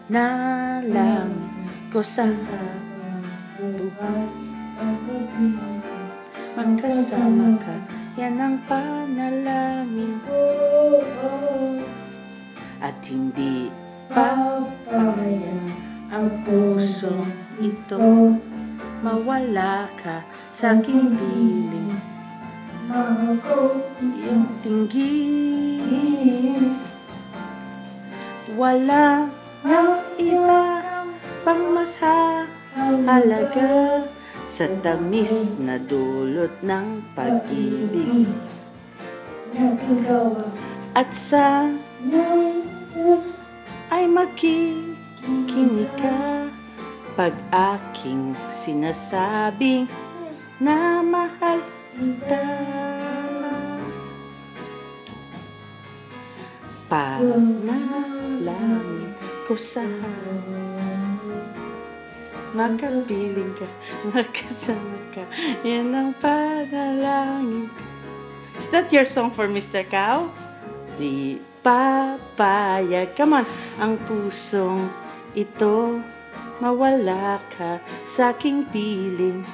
Nalangin ko sa buhay, magkasama ka, yan ang panalangin ko. At hindi papayag ang pusong ito, mawala ka sa aking piling. Mahal ko iyong tinggil. Wala nang iba pang mas halaga sa tamis na dulot ng pag-ibig. At sa ay makikinig ka pag aking sinasabing na mahal kita. Panalangin ko sa makapiling ka, magkasama ka, yan ang panalangin. Is that your song for Mr. Cow? Di papayag, come on, ang pusong ito, mawala ka sa aking piling.